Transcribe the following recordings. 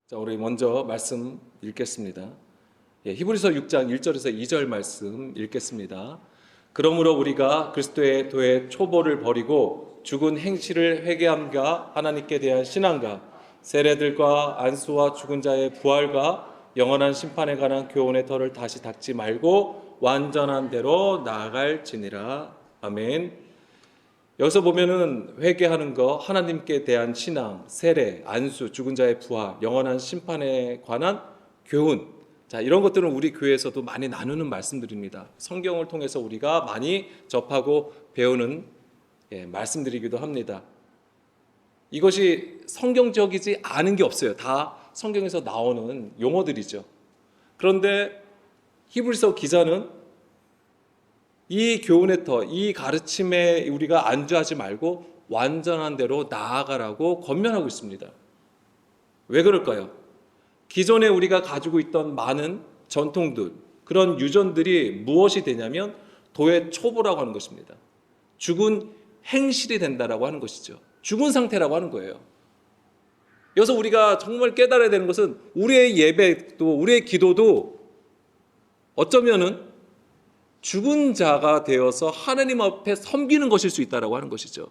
자, 우리 먼저 말씀 읽겠습니다. 히브리서 6장 1절에서 2절 말씀 읽겠습니다. 그러므로 우리가 그리스도의 도의 초보를 버리고 죽은 행실을 회개함과 하나님께 대한 신앙과 세례들과 안수와 죽은 자의 부활과 영원한 심판에 관한 교훈의 털을 다시 닦지 말고 완전한 대로 나아갈지니라. 아멘. 여기서 보면은 회개하는 거, 하나님께 대한 신앙, 세례, 안수, 죽은 자의 부활, 영원한 심판에 관한 교훈, 자, 이런 것들은 우리 교회에서도 많이 나누는 말씀들입니다. 성경을 통해서 우리가 많이 접하고 배우는 말씀들이기도 합니다. 이것이 성경적이지 않은 게 없어요. 다 성경에서 나오는 용어들이죠. 그런데 히브리서 기자는 이 교훈의 터, 이 가르침에 우리가 안주하지 말고 완전한 대로 나아가라고 권면하고 있습니다. 왜 그럴까요? 기존에 우리가 가지고 있던 많은 전통들, 그런 유전들이 무엇이 되냐면 도의 초보라고 하는 것입니다. 죽은 행실이 된다라고 하는 것이죠. 죽은 상태라고 하는 거예요. 여기서 우리가 정말 깨달아야 되는 것은 우리의 예배도, 우리의 기도도 어쩌면은 죽은 자가 되어서 하나님 앞에 섬기는 것일 수 있다라고 하는 것이죠.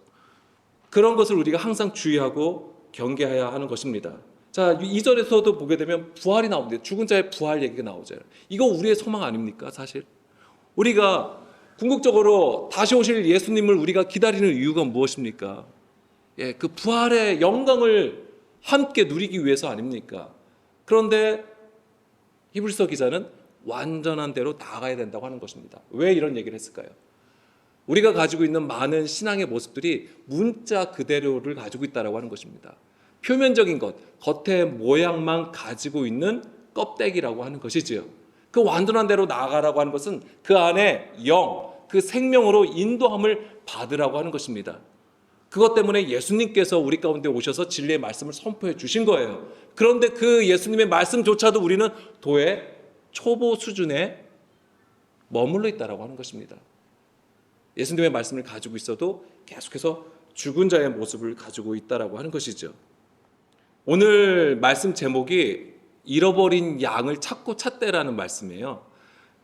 그런 것을 우리가 항상 주의하고 경계해야 하는 것입니다. 자, 2절에서도 보게 되면 부활이 나오는데 죽은 자의 부활 얘기가 나오잖아요. 이거 우리의 소망 아닙니까, 사실? 우리가 궁극적으로 다시 오실 예수님을 우리가 기다리는 이유가 무엇입니까? 그 부활의 영광을 함께 누리기 위해서 아닙니까? 그런데 히브리서 기자는 완전한 대로 나아가야 된다고 하는 것입니다. 왜 이런 얘기를 했을까요? 우리가 가지고 있는 많은 신앙의 모습들이 문자 그대로를 가지고 있다고 하는 것입니다. 표면적인 것, 겉의 모양만 가지고 있는 껍데기라고 하는 것이지요. 그 완전한 대로 나아가라고 하는 것은 그 안에 영, 그 생명으로 인도함을 받으라고 하는 것입니다. 그것 때문에 예수님께서 우리 가운데 오셔서 진리의 말씀을 선포해 주신 거예요. 그런데 그 예수님의 말씀조차도 우리는 도의 초보 수준에 머물러 있다라고 하는 것입니다. 예수님의 말씀을 가지고 있어도 계속해서 죽은 자의 모습을 가지고 있다라고 하는 것이죠. 오늘 말씀 제목이 잃어버린 양을 찾고 찾되라는 말씀이에요.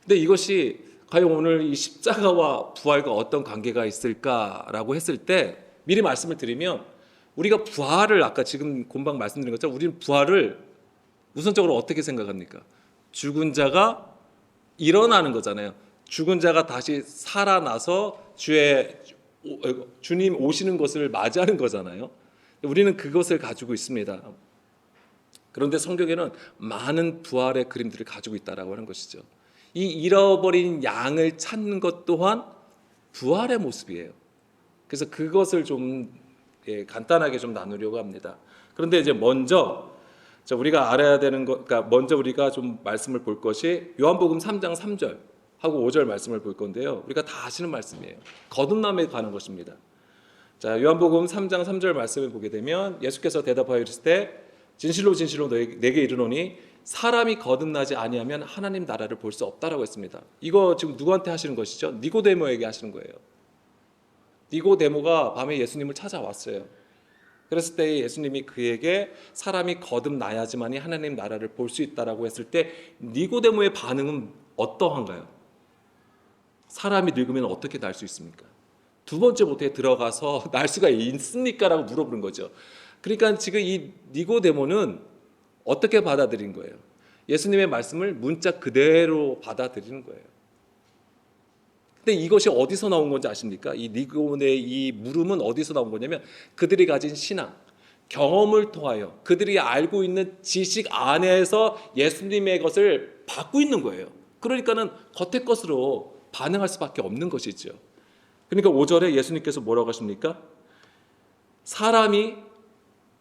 근데 이것이 과연 오늘 이 십자가와 부활과 어떤 관계가 있을까라고 했을 때 미리 말씀을 드리면 우리가 부활을 아까 지금 금방 말씀드린 것처럼 우리는 부활을 우선적으로 어떻게 생각합니까? 죽은 자가 일어나는 거잖아요. 죽은 자가 다시 살아나서 주님 오시는 것을 맞이하는 거잖아요. 우리는 그것을 가지고 있습니다. 그런데 성경에는 많은 부활의 그림들을 가지고 있다라고 하는 것이죠. 이 잃어버린 양을 찾는 것 또한 부활의 모습이에요. 그래서 그것을 좀 간단하게 좀 나누려고 합니다. 그런데 이제 먼저 우리가 알아야 되는 것, 그러니까 먼저 우리가 좀 말씀을 볼 것이 요한복음 3장 3절 하고 5절 말씀을 볼 건데요. 우리가 다 아시는 말씀이에요. 거듭남에 관한 것입니다. 자, 요한복음 3장 3절 말씀을 보게 되면 예수께서 대답하여 이르시되 진실로 진실로 내게 이르노니 사람이 거듭나지 아니하면 하나님 나라를 볼 수 없다라고 했습니다. 이거 지금 누구한테 하시는 것이죠? 니고데모에게 하시는 거예요. 니고데모가 밤에 예수님을 찾아왔어요. 그랬을 때 예수님이 그에게 사람이 거듭나야지만이 하나님 나라를 볼 수 있다라고 했을 때 니고데모의 반응은 어떠한가요? 사람이 늙으면 어떻게 날 수 있습니까? 두 번째 모태에 들어가서 날 수가 있습니까? 라고 물어보는 거죠. 그러니까 지금 이 니고데모는 어떻게 받아들인 거예요? 예수님의 말씀을 문자 그대로 받아들이는 거예요. 근데 이것이 어디서 나온 건지 아십니까? 이 니고데모의 이 물음은 어디서 나온 거냐면 그들이 가진 신앙, 경험을 통하여 그들이 알고 있는 지식 안에서 예수님의 것을 받고 있는 거예요. 그러니까는 겉의 것으로 반응할 수밖에 없는 것이죠. 그러니까 5절에 예수님께서 뭐라고 하십니까? 사람이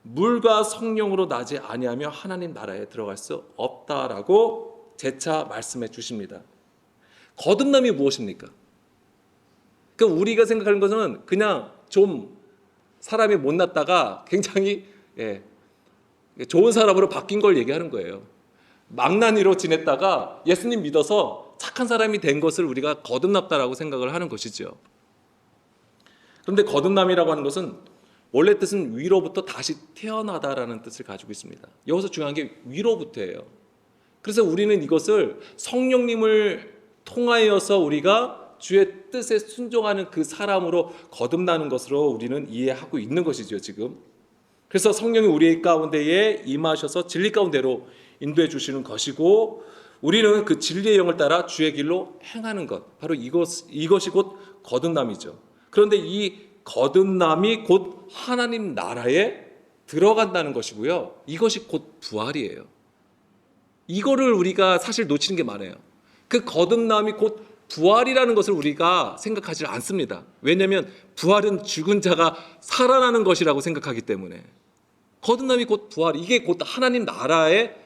물과 성령으로 나지 아니하며 하나님 나라에 들어갈 수 없다라고 재차 말씀해 주십니다. 거듭남이 무엇입니까? 그러니까 우리가 생각하는 것은 그냥 좀 사람이 못났다가 굉장히 좋은 사람으로 바뀐 걸 얘기하는 거예요. 망나니로 지냈다가 예수님 믿어서 착한 사람이 된 것을 우리가 거듭났다라고 생각을 하는 것이죠. 그런데 거듭남이라고 하는 것은 원래 뜻은 위로부터 다시 태어나다라는 뜻을 가지고 있습니다. 여기서 중요한 게 위로부터예요. 그래서 우리는 이것을 성령님을 통하여서 우리가 주의 뜻에 순종하는 그 사람으로 거듭나는 것으로 우리는 이해하고 있는 것이죠, 지금. 그래서 성령이 우리 가운데에 임하셔서 진리 가운데로 인도해 주시는 것이고, 우리는 그 진리의 영을 따라 주의 길로 행하는 것, 바로 이것이 곧 거듭남이죠. 그런데 이 거듭남이 곧 하나님 나라에 들어간다는 것이고요, 이것이 곧 부활이에요. 이거를 우리가 사실 놓치는 게 많아요. 그 거듭남이 곧 부활이라는 것을 우리가 생각하지 않습니다. 왜냐하면 부활은 죽은 자가 살아나는 것이라고 생각하기 때문에. 거듭남이 곧 부활, 이게 곧 하나님 나라에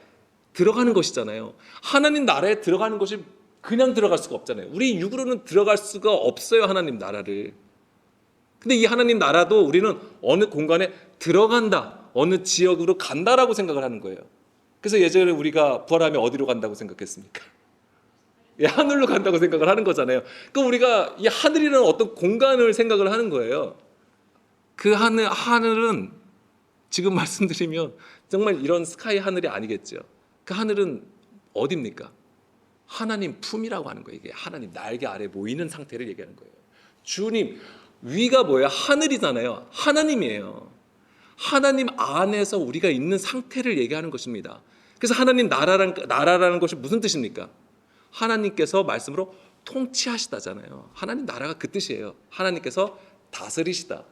들어가는 것이잖아요. 하나님 나라에 들어가는 것이 그냥 들어갈 수가 없잖아요. 우리 육으로는 들어갈 수가 없어요, 하나님 나라를. 근데 이 하나님 나라도 우리는 어느 공간에 들어간다, 어느 지역으로 간다라고 생각을 하는 거예요. 그래서 예전에 우리가 부활하면 어디로 간다고 생각했습니까? 예, 하늘로 간다고 생각을 하는 거잖아요. 그러니까 우리가 이 하늘이라는 어떤 공간을 생각을 하는 거예요. 그 하늘은 지금 말씀드리면 정말 이런 스카이 하늘이 아니겠죠. 그 하늘은 어디입니까? 하나님 품이라고 하는 거예요. 이게 하나님 날개 아래 모이는 상태를 얘기하는 거예요. 주님, 위가 뭐예요? 하늘이잖아요. 하나님이에요. 하나님 안에서 우리가 있는 상태를 얘기하는 것입니다. 그래서 하나님 나라라는 것이 무슨 뜻입니까? 하나님께서 말씀으로 통치하시다잖아요. 하나님 나라가 그 뜻이에요. 하나님께서 다스리시다.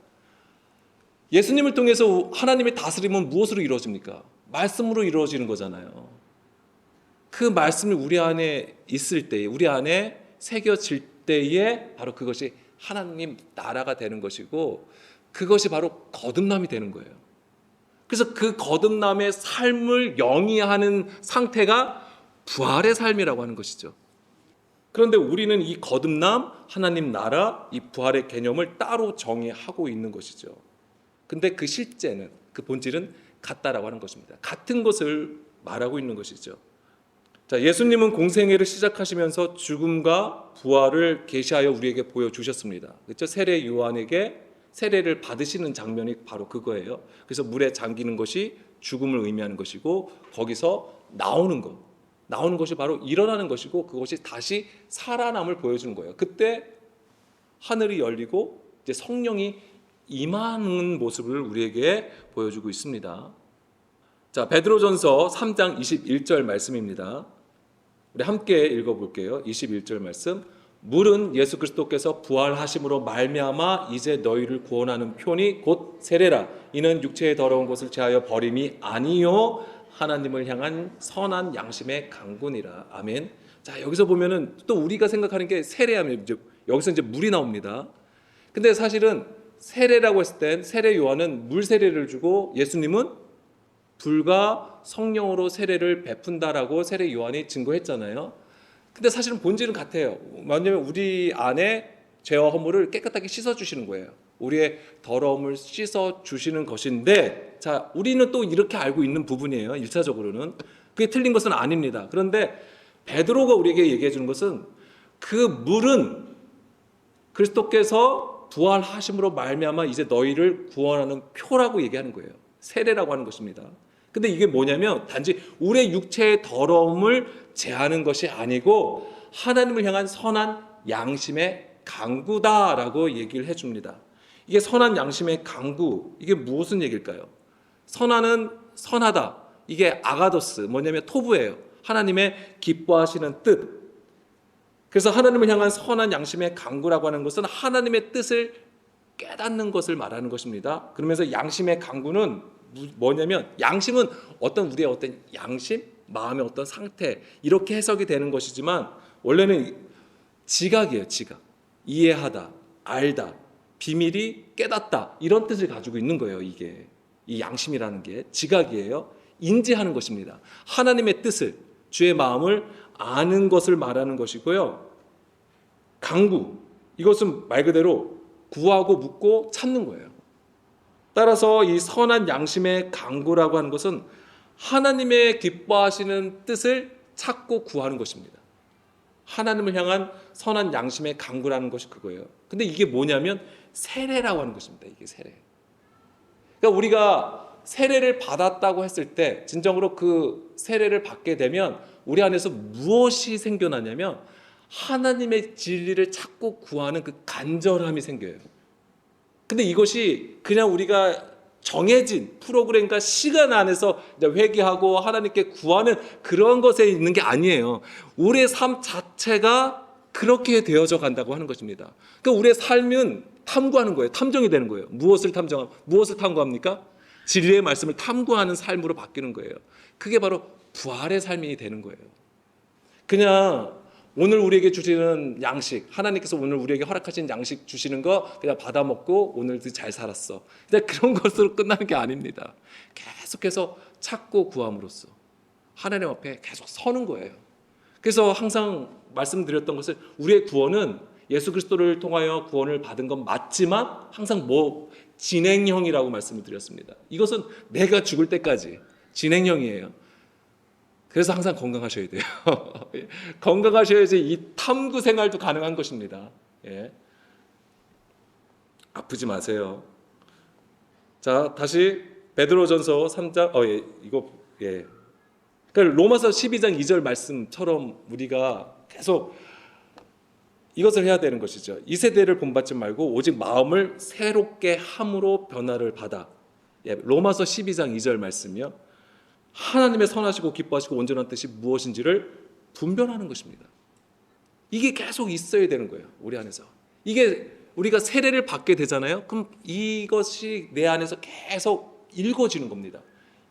예수님을 통해서 하나님의 다스림은 무엇으로 이루어집니까? 말씀으로 이루어지는 거잖아요. 그 말씀이 우리 안에 있을 때에, 우리 안에 새겨질 때에 바로 그것이 하나님 나라가 되는 것이고, 그것이 바로 거듭남이 되는 거예요. 그래서 그 거듭남의 삶을 영위하는 상태가 부활의 삶이라고 하는 것이죠. 그런데 우리는 이 거듭남, 하나님 나라, 이 부활의 개념을 따로 정의하고 있는 것이죠. 근데 그 실제는, 그 본질은 같다라고 하는 것입니다. 같은 것을 말하고 있는 것이죠. 자, 예수님은 공생애를 시작하시면서 죽음과 부활을 계시하여 우리에게 보여주셨습니다. 그렇죠? 세례 요한에게 세례를 받으시는 장면이 바로 그거예요. 그래서 물에 잠기는 것이 죽음을 의미하는 것이고, 거기서 나오는 것이 바로 일어나는 것이고, 그것이 다시 살아남을 보여주는 거예요. 그때 하늘이 열리고 이제 성령이 임하는 모습을 우리에게 보여주고 있습니다. 자, 베드로전서 3장 21절 말씀입니다. 우리 함께 읽어볼게요. 21절 말씀. 물은 예수 그리스도께서 부활하심으로 말미암아 이제 너희를 구원하는 표니 곧 세례라. 이는 육체의 더러운 것을 제하여 버림이 아니요 하나님을 향한 선한 양심의 강군이라. 아멘. 자, 여기서 보면은 또 우리가 생각하는 게 세례하면 여기서 이제 물이 나옵니다. 근데 사실은 세례라고 했을 땐 세례 요한은 물 세례를 주고, 예수님은 불과 성령으로 세례를 베푼다라고 세례 요한이 증거했잖아요. 근데 사실은 본질은 같아요. 왜냐하면 우리 안에 죄와 허물을 깨끗하게 씻어주시는 거예요. 우리의 더러움을 씻어주시는 것인데, 자, 우리는 또 이렇게 알고 있는 부분이에요. 1차적으로는. 그게 틀린 것은 아닙니다. 그런데 베드로가 우리에게 얘기해 주는 것은 그 물은 그리스도께서 부활하심으로 말미암아 이제 너희를 구원하는 표라고 얘기하는 거예요. 세례라고 하는 것입니다. 근데 이게 뭐냐면 단지 우리의 육체의 더러움을 제하는 것이 아니고 하나님을 향한 선한 양심의 강구다라고 얘기를 해줍니다. 이게 선한 양심의 강구, 이게 무슨 얘기일까요? 선한은 선하다. 이게 아가도스, 뭐냐면 토부예요. 하나님의 기뻐하시는 뜻. 그래서 하나님을 향한 선한 양심의 강구라고 하는 것은 하나님의 뜻을 깨닫는 것을 말하는 것입니다. 그러면서 양심의 강구는 뭐냐면, 양심은 우리의 어떤 양심, 마음의 어떤 상태, 이렇게 해석이 되는 것이지만 원래는 지각이에요. 지각. 이해하다, 알다, 비밀이 깨닫다, 이런 뜻을 가지고 있는 거예요. 이게 이 양심이라는 게 지각이에요. 인지하는 것입니다. 하나님의 뜻을, 주의 마음을 아는 것을 말하는 것이고요. 강구, 이것은 말 그대로 구하고 묻고 찾는 거예요. 따라서 이 선한 양심의 강구라고 하는 것은 하나님의 기뻐하시는 뜻을 찾고 구하는 것입니다. 하나님을 향한 선한 양심의 강구라는 것이 그거예요. 근데 이게 뭐냐면 세례라고 하는 것입니다. 이게 세례. 그러니까 우리가 세례를 받았다고 했을 때 진정으로 그 세례를 받게 되면 우리 안에서 무엇이 생겨나냐면 하나님의 진리를 찾고 구하는 그 간절함이 생겨요. 근데 이것이 그냥 우리가 정해진 프로그램과 시간 안에서 이제 회개하고 하나님께 구하는 그런 것에 있는 게 아니에요. 우리의 삶 자체가 그렇게 되어져 간다고 하는 것입니다. 그러니까 우리의 삶은 탐구하는 거예요. 탐정이 되는 거예요. 무엇을 탐구합니까? 진리의 말씀을 탐구하는 삶으로 바뀌는 거예요. 그게 바로 부활의 삶이 되는 거예요. 그냥 오늘 우리에게 주시는 양식, 하나님께서 오늘 우리에게 허락하신 양식 주시는 거 그냥 받아 먹고 오늘도 잘 살았어. 그냥 그런 것으로 끝나는 게 아닙니다. 계속해서 찾고 구함으로써 하나님 앞에 계속 서는 거예요. 그래서 항상 말씀드렸던 것은 우리의 구원은 예수 그리스도를 통하여 구원을 받은 건 맞지만 항상 진행형이라고 말씀을 드렸습니다. 이것은 내가 죽을 때까지 진행형이에요. 그래서 항상 건강하셔야 돼요. 건강하셔야지 이 탐구 생활도 가능한 것입니다. 예. 아프지 마세요. 자, 다시 베드로전서 3장 그러니까 로마서 12장 2절 말씀처럼 우리가 계속 이것을 해야 되는 것이죠. 이 세대를 본받지 말고 오직 마음을 새롭게 함으로 변화를 받아. 예, 로마서 12장 2절 말씀이요. 하나님의 선하시고 기뻐하시고 온전한 뜻이 무엇인지를 분별하는 것입니다. 이게 계속 있어야 되는 거예요. 우리 안에서. 이게 우리가 세례를 받게 되잖아요. 그럼 이것이 내 안에서 계속 읽어지는 겁니다.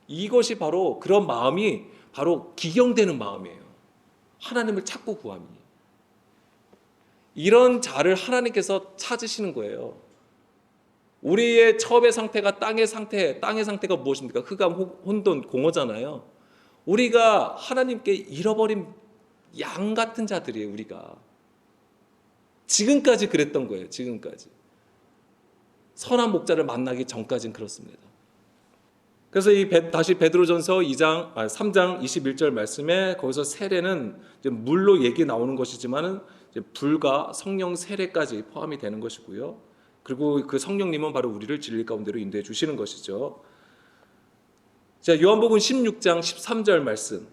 이것이 바로 그런 마음이 바로 기경되는 마음이에요. 하나님을 찾고 구함이. 이런 자를 하나님께서 찾으시는 거예요. 우리의 처음의 상태가 땅의 상태가 무엇입니까? 흑암, 혼돈, 공허잖아요. 우리가 하나님께 잃어버린 양 같은 자들이에요. 우리가 지금까지 그랬던 거예요. 지금까지 선한 목자를 만나기 전까지는 그렇습니다. 그래서 다시 베드로전서 3장 21절 말씀에 거기서 세례는 이제 물로 얘기 나오는 것이지만은 이제 불과 성령 세례까지 포함이 되는 것이고요. 그리고 그 성령님은 바로 우리를 진리 가운데로 인도해 주시는 것이죠. 자, 요한복음 16장 13절 말씀.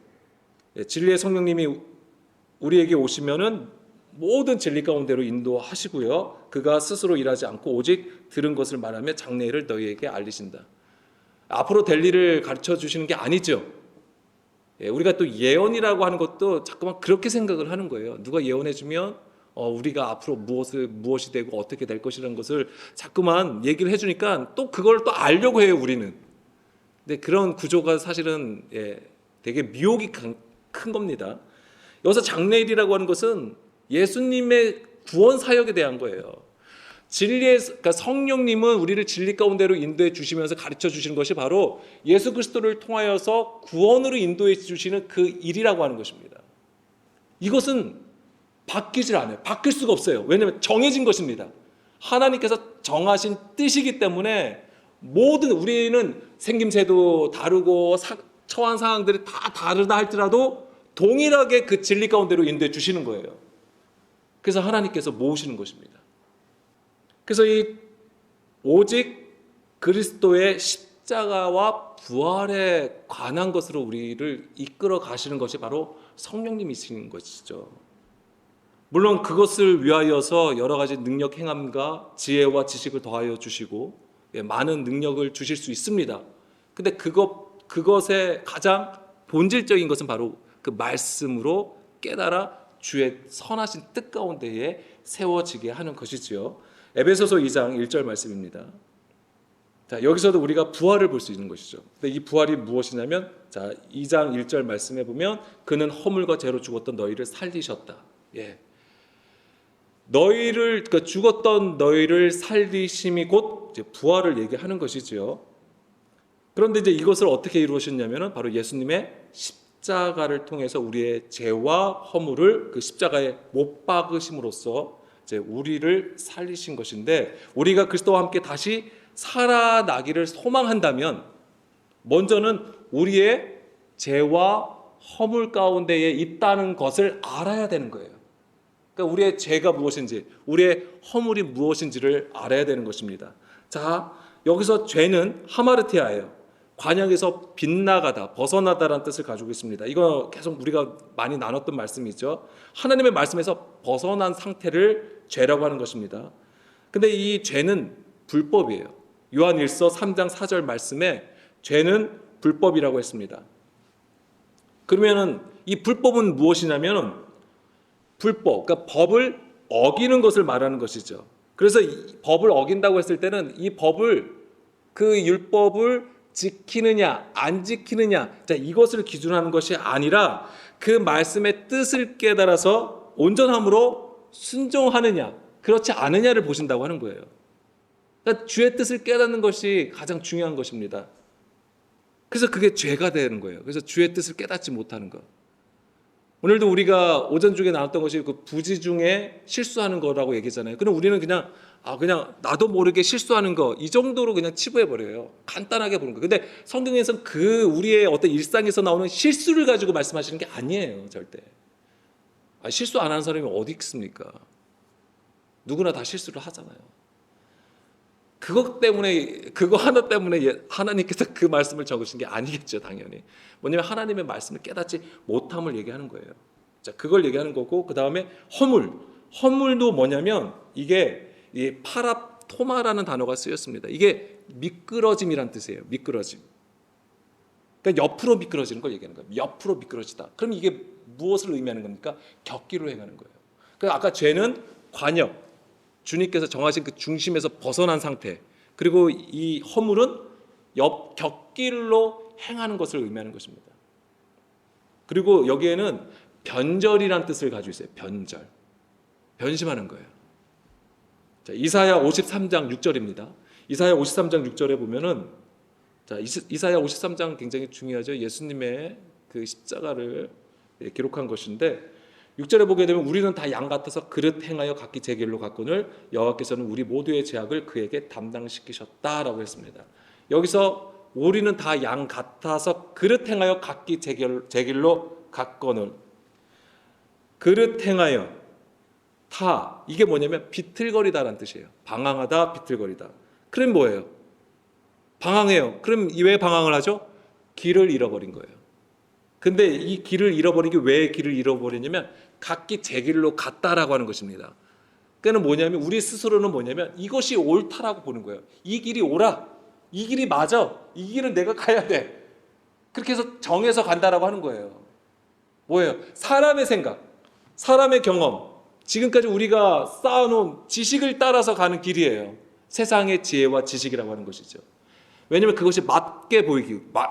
진리의 성령님이 우리에게 오시면은 모든 진리 가운데로 인도하시고요. 그가 스스로 일하지 않고 오직 들은 것을 말하며 장래일을 너희에게 알리신다. 앞으로 될 일을 가르쳐 주시는 게 아니죠. 우리가 또 예언이라고 하는 것도 자꾸만 그렇게 생각을 하는 거예요. 누가 예언해 주면 우리가 앞으로 무엇이 되고 어떻게 될 것이라는 것을 자꾸만 얘기를 해주니까 또 그걸 또 알려고 해요. 우리는. 근데 그런 구조가 사실은 되게 미혹이 큰 겁니다. 여기서 장래일이라고 하는 것은 예수님의 구원 사역에 대한 거예요. 그러니까 성령님은 우리를 진리 가운데로 인도해 주시면서 가르쳐 주시는 것이 바로 예수 그리스도를 통하여서 구원으로 인도해 주시는 그 일이라고 하는 것입니다. 이것은 바뀌질 않아요. 바뀔 수가 없어요. 왜냐하면 정해진 것입니다. 하나님께서 정하신 뜻이기 때문에 모든 우리는 생김새도 다르고 처한 상황들이 다 다르다 할지라도 동일하게 그 진리 가운데로 인도해 주시는 거예요. 그래서 하나님께서 모으시는 것입니다. 그래서 이 오직 그리스도의 십자가와 부활에 관한 것으로 우리를 이끌어 가시는 것이 바로 성령님이신 것이죠. 물론 그것을 위하여서 여러 가지 능력 행함과 지혜와 지식을 더하여 주시고 많은 능력을 주실 수 있습니다. 근데 그것의 가장 본질적인 것은 바로 그 말씀으로 깨달아 주의 선하신 뜻 가운데에 세워지게 하는 것이지요. 에베소서 2장 1절 말씀입니다. 자, 여기서도 우리가 부활을 볼 수 있는 것이죠. 근데 이 부활이 무엇이냐면, 자, 2장 1절 말씀해 보면 그는 허물과 죄로 죽었던 너희를 살리셨다. 그러니까 죽었던 너희를 살리심이 곧 이제 부활을 얘기하는 것이지요. 그런데 이제 이것을 어떻게 이루셨냐면은 바로 예수님의 십자가를 통해서 우리의 죄와 허물을 그 십자가에 못 박으심으로써 이제 우리를 살리신 것인데, 우리가 그리스도와 함께 다시 살아나기를 소망한다면 먼저는 우리의 죄와 허물 가운데에 있다는 것을 알아야 되는 거예요. 그러니까 우리의 죄가 무엇인지, 우리의 허물이 무엇인지를 알아야 되는 것입니다. 자, 여기서 죄는 하마르티아예요. 관역에서 빗나가다, 벗어나다라는 뜻을 가지고 있습니다. 이거 계속 우리가 많이 나눴던 말씀이죠. 하나님의 말씀에서 벗어난 상태를 죄라고 하는 것입니다. 근데 이 죄는 불법이에요. 요한일서 3장 4절 말씀에 죄는 불법이라고 했습니다. 그러면은 이 불법은 무엇이냐면 불법, 그러니까 법을 어기는 것을 말하는 것이죠. 그래서 이 법을 어긴다고 했을 때는 이 법을, 그 율법을 지키느냐 안 지키느냐, 자, 이것을 기준하는 것이 아니라 그 말씀의 뜻을 깨달아서 온전함으로 순종하느냐 그렇지 않느냐를 보신다고 하는 거예요. 그러니까 주의 뜻을 깨닫는 것이 가장 중요한 것입니다. 그래서 그게 죄가 되는 거예요. 그래서 주의 뜻을 깨닫지 못하는 것. 오늘도 우리가 오전 중에 나눴던 것이 그 부지 중에 실수하는 거라고 얘기잖아요. 그럼 우리는 그냥 나도 모르게 실수하는 거 이 정도로 그냥 치부해 버려요. 간단하게 보는 거. 근데 성경에서는 그 우리의 어떤 일상에서 나오는 실수를 가지고 말씀하시는 게 아니에요, 절대. 실수 안 하는 사람이 어디 있습니까? 누구나 다 실수를 하잖아요. 그거 하나 때문에 하나님께서 그 말씀을 적으신 게 아니겠죠, 당연히. 뭐냐면 하나님의 말씀을 깨닫지 못함을 얘기하는 거예요. 자, 그걸 얘기하는 거고, 그 다음에 허물도 뭐냐면 이게 이 파라토마라는 단어가 쓰였습니다. 이게 미끄러짐이란 뜻이에요. 미끄러짐. 그러니까 옆으로 미끄러지는 걸 얘기하는 거예요. 옆으로 미끄러지다. 그럼 이게 무엇을 의미하는 겁니까? 격기로 행하는 거예요. 그러니까 아까 죄는 관역, 주님께서 정하신 그 중심에서 벗어난 상태, 그리고 이 허물은 격길로 행하는 것을 의미하는 것입니다. 그리고 여기에는 변절이란 뜻을 가지고 있어요. 변심하는 거예요. 자, 이사야 53장 6절입니다. 이사야 53장 6절에 보면은, 자, 이사야 53장 굉장히 중요하죠. 예수님의 그 십자가를 기록한 것인데, 6절에 보게 되면 우리는 다 양 같아서 그릇 행하여 각기 제 길로 갔거늘 여호와께서는 우리 모두의 죄악을 그에게 담당시키셨다라고 했습니다. 여기서 우리는 다 양 같아서 그릇 행하여 각기 제 길로 갔거늘, 그릇 행하여, 타, 이게 뭐냐면 비틀거리다라는 뜻이에요. 방황하다, 비틀거리다. 그럼 뭐예요? 방황해요. 그럼 왜 방황을 하죠? 길을 잃어버린 거예요. 근데 이 길을 잃어버린 게 왜 길을 잃어버리냐면 각기 제 길로 갔다라고 하는 것입니다. 그러니까 뭐냐면 우리 스스로는 뭐냐면 이것이 옳다라고 보는 거예요. 이 길이 옳아. 이 길이 맞아. 이 길은 내가 가야 돼. 그렇게 해서 정해서 간다라고 하는 거예요. 뭐예요? 사람의 생각, 사람의 경험, 지금까지 우리가 쌓아놓은 지식을 따라서 가는 길이에요. 세상의 지혜와 지식이라고 하는 것이죠. 왜냐하면 그것이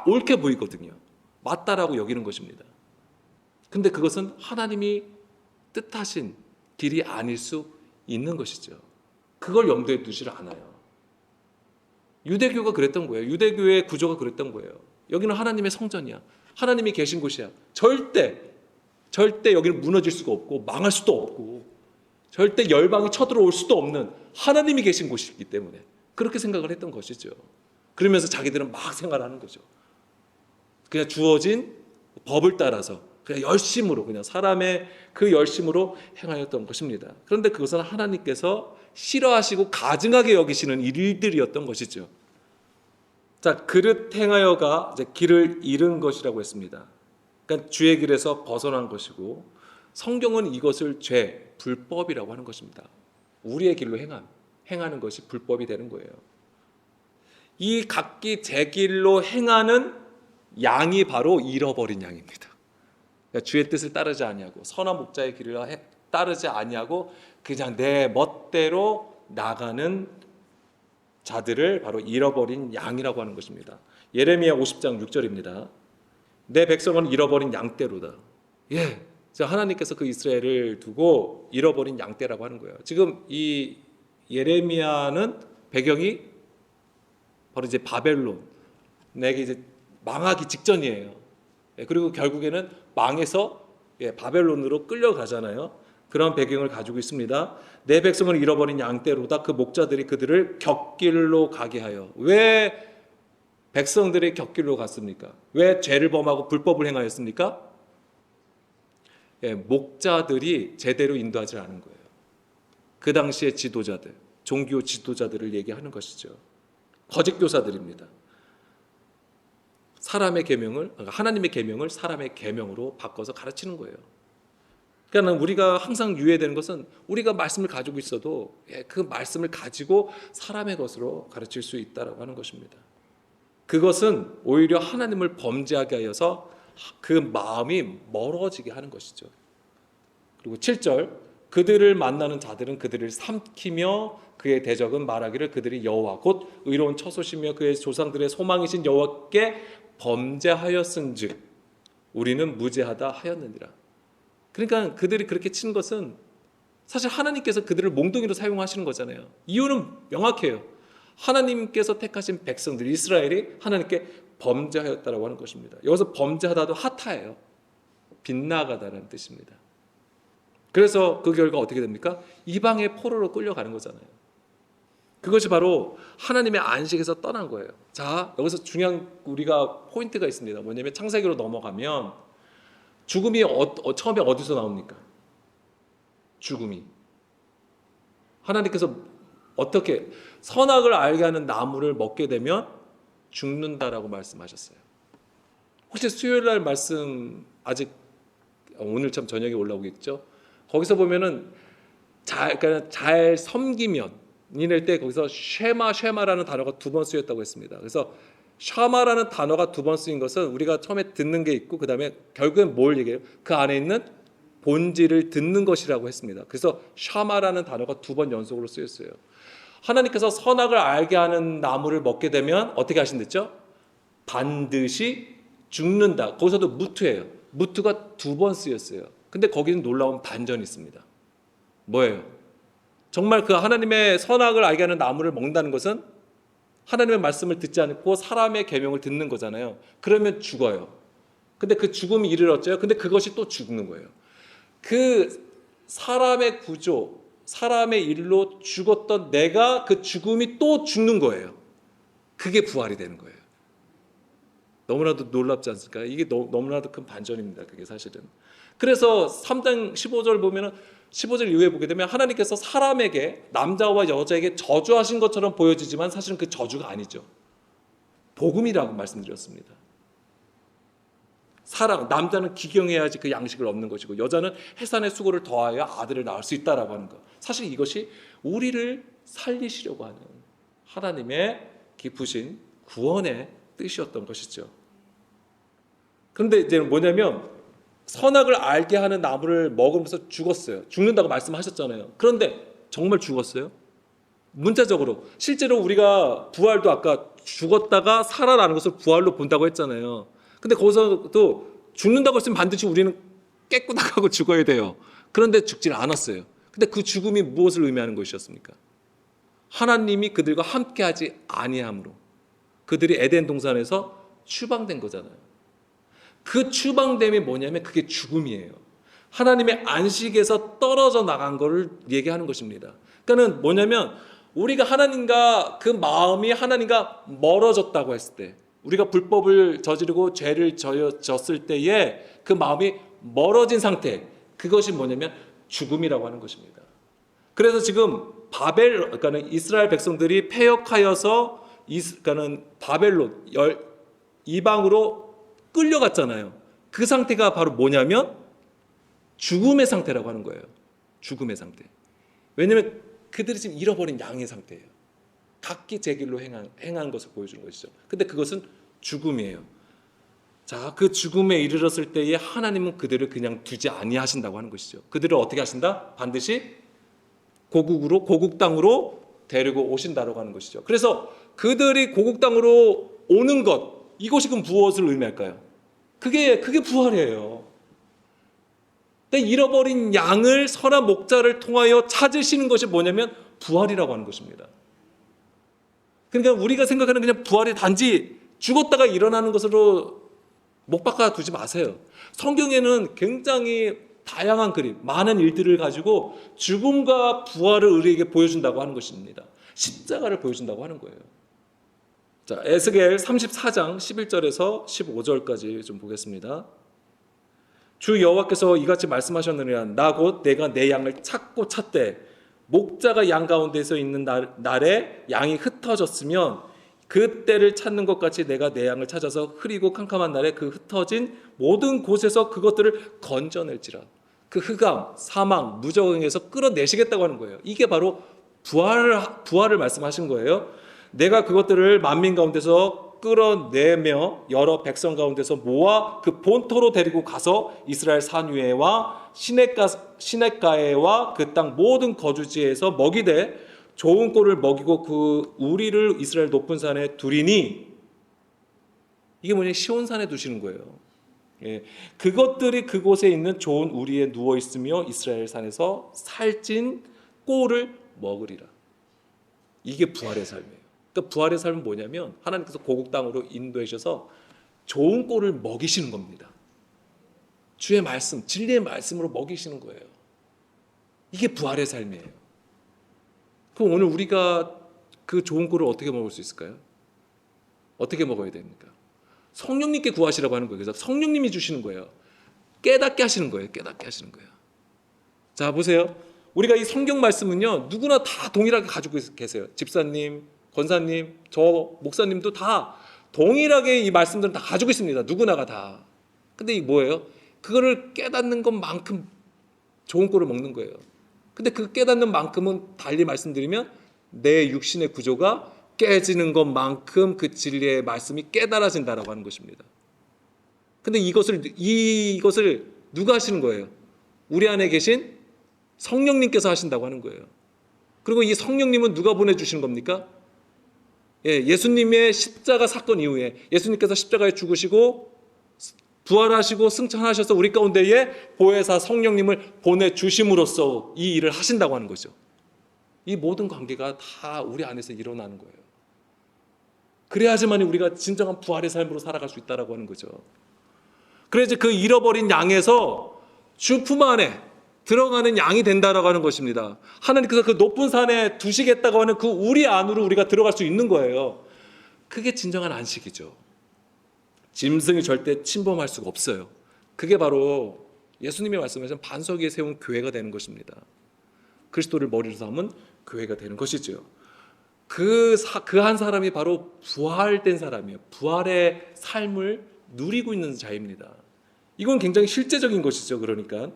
옳게 보이거든요. 맞다라고 여기는 것입니다. 근데 그것은 하나님이 뜻하신 길이 아닐 수 있는 것이죠. 그걸 염두에 두질 않아요. 유대교가 그랬던 거예요. 유대교의 구조가 그랬던 거예요. 여기는 하나님의 성전이야. 하나님이 계신 곳이야. 절대 여기는 무너질 수가 없고 망할 수도 없고 절대 열방이 쳐들어올 수도 없는 하나님이 계신 곳이기 때문에 그렇게 생각을 했던 것이죠. 그러면서 자기들은 막 생활하는 거죠. 그냥 주어진 법을 따라서 그냥 열심으로, 그냥 사람의 그 열심으로 행하였던 것입니다. 그런데 그것은 하나님께서 싫어하시고 가증하게 여기시는 일들이었던 것이죠. 자, 그릇 행하여가 이제 길을 잃은 것이라고 했습니다. 그러니까 주의 길에서 벗어난 것이고, 성경은 이것을 죄, 불법이라고 하는 것입니다. 우리의 길로 행하는 것이 불법이 되는 거예요. 이 각기 제 길로 행하는 양이 바로 잃어버린 양입니다. 그러니까 주의 뜻을 따르지 아니하고 선한 목자의 길을 따르지 아니하고 그냥 내 멋대로 나가는 자들을 바로 잃어버린 양이라고 하는 것입니다. 예레미야 50장 6절입니다. 내 백성은 잃어버린 양떼로다. 예, 하나님께서 그 이스라엘을 두고 잃어버린 양떼라고 하는 거예요. 지금 이 예레미야는 배경이 바로 이제 바벨론, 내게 이제 망하기 직전이에요. 그리고 결국에는 망해서 바벨론으로 끌려가잖아요. 그런 배경을 가지고 있습니다. 내 백성을 잃어버린 양떼로다. 그 목자들이 그들을 격길로 가게 하여. 왜 백성들이 격길로 갔습니까? 왜 죄를 범하고 불법을 행하였습니까? 목자들이 제대로 인도하지 않은 거예요. 그 당시의 지도자들, 종교 지도자들을 얘기하는 것이죠. 거짓 교사들입니다. 사람의 계명을, 하나님의 계명을 사람의 계명으로 바꿔서 가르치는 거예요. 그러니까 우리가 항상 유의되는 것은 우리가 말씀을 가지고 있어도 그 말씀을 가지고 사람의 것으로 가르칠 수 있다라고 하는 것입니다. 그것은 오히려 하나님을 범죄하게 하여서 그 마음이 멀어지게 하는 것이죠. 그리고 7절, 그들을 만나는 자들은 그들을 삼키며 그의 대적은 말하기를 그들이 여호와 곧 의로운 처소시며 그의 조상들의 소망이신 여호와께 범죄하였은즉 우리는 무죄하다 하였느니라. 그러니까 그들이 그렇게 친 것은 사실 하나님께서 그들을 몽둥이로 사용하시는 거잖아요. 이유는 명확해요. 하나님께서 택하신 백성들 이스라엘이 하나님께 범죄하였다라고 하는 것입니다. 여기서 범죄하다도 하타예요. 빗나가다라는 뜻입니다. 그래서 그 결과 어떻게 됩니까? 이방의 포로로 끌려가는 거잖아요. 그것이 바로 하나님의 안식에서 떠난 거예요. 자, 여기서 중요한 우리가 포인트가 있습니다. 뭐냐면 창세기로 넘어가면 죽음이 처음에 어디서 나옵니까? 죽음이. 하나님께서 어떻게 선악을 알게 하는 나무를 먹게 되면 죽는다라고 말씀하셨어요. 혹시 수요일 날 말씀 아직 오늘 참 저녁에 올라오겠죠? 거기서 보면은 잘 섬기면 이낼 때 거기서 쉐마라는 단어가 2번 쓰였다고 했습니다. 그래서 샤마라는 단어가 2번 쓰인 것은 우리가 처음에 듣는 게 있고 그 다음에 결국엔 뭘 얘기해요? 그 안에 있는 본질을 듣는 것이라고 했습니다. 그래서 샤마라는 단어가 2번 연속으로 쓰였어요. 하나님께서 선악을 알게 하는 나무를 먹게 되면 어떻게 하신댔죠? 반드시 죽는다. 거기서도 무투예요. 무투가 2번 쓰였어요. 근데 거기는 놀라운 반전이 있습니다. 뭐예요? 정말 그 하나님의 선악을 알게 하는 나무를 먹는다는 것은 하나님의 말씀을 듣지 않고 사람의 계명을 듣는 거잖아요. 그러면 죽어요. 근데 그 죽음이 이를 어째요? 근데 그것이 또 죽는 거예요. 그 사람의 구조, 사람의 일로 죽었던 내가 그 죽음이 또 죽는 거예요. 그게 부활이 되는 거예요. 너무나도 놀랍지 않습니까? 이게 너무나도 큰 반전입니다. 그게 사실은. 그래서 3장 15절 보면은 15절 이후에 보게 되면 하나님께서 사람에게 남자와 여자에게 저주하신 것처럼 보여지지만 사실은 그 저주가 아니죠. 복음이라고 말씀드렸습니다. 사랑, 남자는 기경해야지 그 양식을 얻는 것이고 여자는 해산의 수고를 더하여 아들을 낳을 수 있다라고 하는 것. 사실 이것이 우리를 살리시려고 하는 하나님의 깊으신 구원의 뜻이었던 것이죠. 그런데 이제 뭐냐면 선악을 알게 하는 나무를 먹으면서 죽었어요. 죽는다고 말씀하셨잖아요. 그런데 정말 죽었어요? 문자적으로 실제로 우리가 부활도 아까 죽었다가 살아나는 것을 부활로 본다고 했잖아요. 근데 거기서도 죽는다고 했으면 반드시 우리는 깨꾸닥하고 죽어야 돼요. 그런데 죽질 않았어요. 근데 그 죽음이 무엇을 의미하는 것이었습니까? 하나님이 그들과 함께하지 아니함으로 그들이 에덴 동산에서 추방된 거잖아요. 그 추방됨이 뭐냐면 그게 죽음이에요. 하나님의 안식에서 떨어져 나간 것을 얘기하는 것입니다. 그러니까 뭐냐면 우리가 하나님과 그 마음이 하나님과 멀어졌다고 했을 때 우리가 불법을 저지르고 죄를 졌을 때에 그 마음이 멀어진 상태, 그것이 뭐냐면 죽음이라고 하는 것입니다. 그래서 지금 그러니까 이스라엘 백성들이 패역하여서 그러니까 바벨론 이방으로 끌려갔잖아요. 그 상태가 바로 뭐냐면 죽음의 상태라고 하는 거예요. 죽음의 상태. 왜냐하면 그들이 지금 잃어버린 양의 상태예요. 각기 제 길로 행한 것을 보여주는 것이죠. 근데 그것은 죽음이에요. 자, 그 죽음에 이르렀을 때에 하나님은 그들을 그냥 두지 아니하신다고 하는 것이죠. 그들을 어떻게 하신다? 반드시 고국 땅으로 데리고 오신다라고 하는 것이죠. 그래서 그들이 고국 땅으로 오는 것, 이것이 그럼 무엇을 의미할까요? 그게 부활이에요. 근데 잃어버린 양을 선한 목자를 통하여 찾으시는 것이 뭐냐면 부활이라고 하는 것입니다. 그러니까 우리가 생각하는 그냥 부활이 단지 죽었다가 일어나는 것으로 못 박아 두지 마세요. 성경에는 굉장히 다양한 그림, 많은 일들을 가지고 죽음과 부활을 우리에게 보여준다고 하는 것입니다. 십자가를 보여준다고 하는 거예요. 자, 에스겔 34장 11절에서 15절까지 좀 보겠습니다. 주 여호와께서 이같이 말씀하셨느니라. 나 곧 내가 내 양을 찾고 찾되 목자가 양 가운데서 있는 날에 양이 흩어졌으면 그때를 찾는 것 같이 내가 내 양을 찾아서 흐리고 캄캄한 날에 그 흩어진 모든 곳에서 그것들을 건져낼지라. 그 흑암, 사망, 무저항에서 끌어내시겠다고 하는 거예요. 이게 바로 부활을 말씀하신 거예요. 내가 그것들을 만민 가운데서 끌어내며 여러 백성 가운데서 모아 그 본토로 데리고 가서 이스라엘 산 위에와 시냇가에와 그 땅 모든 거주지에서 먹이되 좋은 꼴을 먹이고 그 우리를 이스라엘 높은 산에 두리니, 이게 뭐냐, 시온산에 두시는 거예요. 예, 그것들이 그곳에 있는 좋은 우리에 누워 있으며 이스라엘 산에서 살찐 꼴을 먹으리라. 이게 부활의 삶이에요. 그러니까 부활의 삶은 뭐냐면 하나님께서 고국 땅으로 인도해 주셔서 좋은 꼴을 먹이시는 겁니다. 주의 말씀, 진리의 말씀으로 먹이시는 거예요. 이게 부활의 삶이에요. 그럼 오늘 우리가 그 좋은 꼴을 어떻게 먹을 수 있을까요? 어떻게 먹어야 됩니까? 성령님께 구하시라고 하는 거예요. 그래서 성령님이 주시는 거예요. 깨닫게 하시는 거예요. 깨닫게 하시는 거예요. 자, 보세요. 우리가 이 성경 말씀은요, 누구나 다 동일하게 가지고 계세요. 집사님, 권사님, 저 목사님도 다 동일하게 이 말씀들은 다 가지고 있습니다. 누구나가 다. 근데 이 뭐예요? 그거를 깨닫는 것만큼 좋은 꼴을 먹는 거예요. 근데 그 깨닫는 만큼은 달리 말씀드리면 내 육신의 구조가 깨지는 것만큼 그 진리의 말씀이 깨달아진다라고 하는 것입니다. 근데 이것을 누가 하시는 거예요? 우리 안에 계신 성령님께서 하신다고 하는 거예요. 그리고 이 성령님은 누가 보내주시는 겁니까? 예수님의 십자가 사건 이후에 예수님께서 십자가에 죽으시고 부활하시고 승천하셔서 우리 가운데에 보혜사 성령님을 보내주심으로써 이 일을 하신다고 하는 거죠. 이 모든 관계가 다 우리 안에서 일어나는 거예요. 그래야지만 우리가 진정한 부활의 삶으로 살아갈 수 있다고 하는 거죠. 그래서 그 잃어버린 양에서 주 품 안에 들어가는 양이 된다라고 하는 것입니다. 하나님께서 그 높은 산에 두시겠다고 하는 그 우리 안으로 우리가 들어갈 수 있는 거예요. 그게 진정한 안식이죠. 짐승이 절대 침범할 수가 없어요. 그게 바로 예수님이 말씀하신 반석 위에 세운 교회가 되는 것입니다. 그리스도를 머리로 삼은 교회가 되는 것이죠. 그 한 사람이 바로 부활된 사람이에요. 부활의 삶을 누리고 있는 자입니다. 이건 굉장히 실제적인 것이죠. 그러니까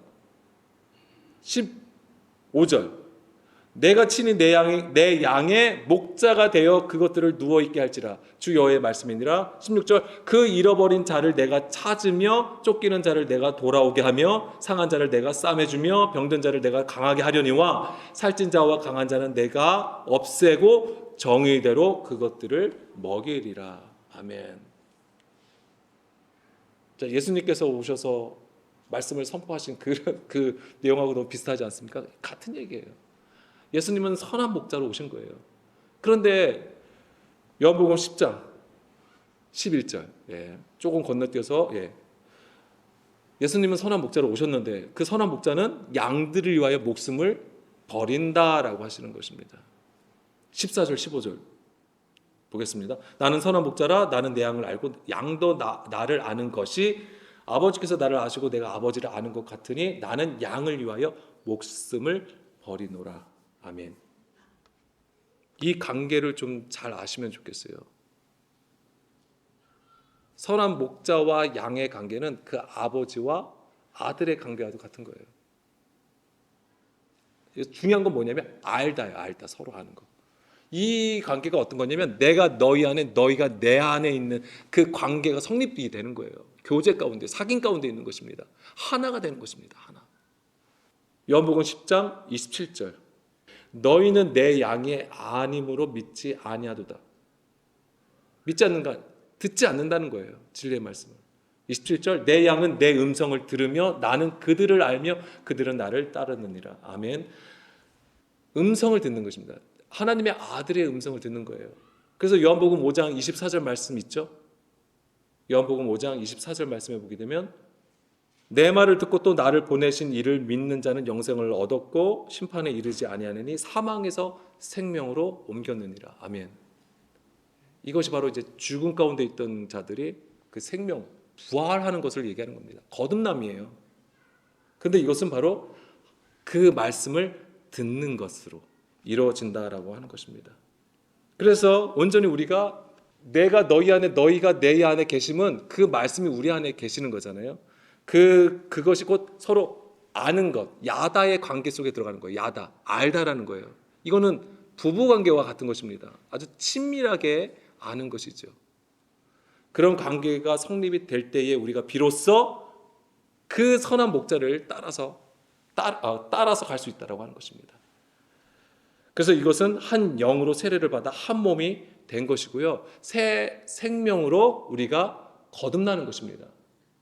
15절, 내가 친히 내 양의 목자가 되어 그것들을 누워있게 할지라. 주 여호와의 말씀이니라. 16절, 그 잃어버린 자를 내가 찾으며 쫓기는 자를 내가 돌아오게 하며 상한 자를 내가 싸매주며 병든 자를 내가 강하게 하려니와 살찐 자와 강한 자는 내가 없애고 정의대로 그것들을 먹이리라. 아멘. 자, 예수님께서 오셔서 말씀을 선포하신 그 내용하고 너무 비슷하지 않습니까? 같은 얘기예요. 예수님은 선한 목자로 오신 거예요. 그런데 요한복음 10장 11절, 조금 건너뛰어서, 예수님은 선한 목자로 오셨는데 그 선한 목자는 양들을 위하여 목숨을 버린다라고 하시는 것입니다. 14절 15절 보겠습니다. 나는 선한 목자라. 나는 내 양을 알고 양도 나를 아는 것이 아버지께서 나를 아시고 내가 아버지를 아는 것 같으니 나는 양을 위하여 목숨을 버리노라. 아멘. 이 관계를 좀 잘 아시면 좋겠어요. 선한 목자와 양의 관계는 그 아버지와 아들의 관계와도 같은 거예요. 중요한 건 뭐냐면 알다요. 알다. 서로 아는 거. 이 관계가 어떤 거냐면 내가 너희 안에, 너희가 내 안에 있는 그 관계가 성립이 되는 거예요. 교제 가운데, 사귐 가운데 있는 것입니다. 하나가 되는 것입니다. 하나. 요한복음 10장 27절, 너희는 내 양이 아님으로 믿지 아니하도다. 믿지 않는가? 듣지 않는다는 거예요. 진리의 말씀을. 27절, 내 양은 내 음성을 들으며 나는 그들을 알며 그들은 나를 따르느니라. 아멘. 음성을 듣는 것입니다. 하나님의 아들의 음성을 듣는 거예요. 그래서 요한복음 5장 24절 말씀 있죠? 요한복음 5장 24절 말씀에 보게 되면 내 말을 듣고 또 나를 보내신 이를 믿는 자는 영생을 얻었고 심판에 이르지 아니하느니 사망에서 생명으로 옮겼느니라. 아멘. 이것이 바로 이제 죽음 가운데 있던 자들이 그 생명, 부활하는 것을 얘기하는 겁니다. 거듭남이에요. 그런데 이것은 바로 그 말씀을 듣는 것으로 이루어진다라고 하는 것입니다. 그래서 온전히 우리가 내가 너희 안에 너희가 내 안에 계심은 그 말씀이 우리 안에 계시는 거잖아요. 그것이 곧 서로 아는 것, 야다의 관계 속에 들어가는 거예요. 야다, 알다라는 거예요. 이거는 부부 관계와 같은 것입니다. 아주 친밀하게 아는 것이죠. 그런 관계가 성립이 될 때에 우리가 비로소 그 선한 목자를 따라서 갈 수 있다라고 하는 것입니다. 그래서 이것은 한 영으로 세례를 받아 한 몸이 된 것이고요. 새 생명으로 우리가 거듭나는 것입니다.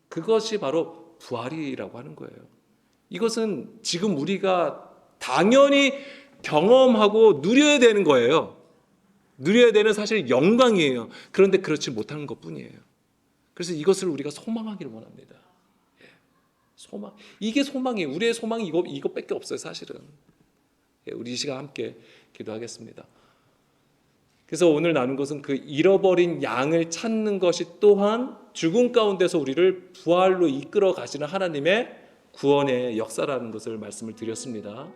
그것이 바로 부활이라고 하는 거예요. 이것은 지금 우리가 당연히 경험하고 누려야 되는 거예요. 누려야 되는 사실 영광이에요. 그런데 그렇지 못하는 것뿐이에요. 그래서 이것을 우리가 소망하기를 원합니다. 소망. 이게 소망이에요. 우리의 소망이 이것밖에 없어요, 사실은. 우리 이 시간 함께 기도하겠습니다. 그래서 오늘 나눈 것은 그 잃어버린 양을 찾는 것이 또한 죽음 가운데서 우리를 부활로 이끌어 가시는 하나님의 구원의 역사라는 것을 말씀을 드렸습니다.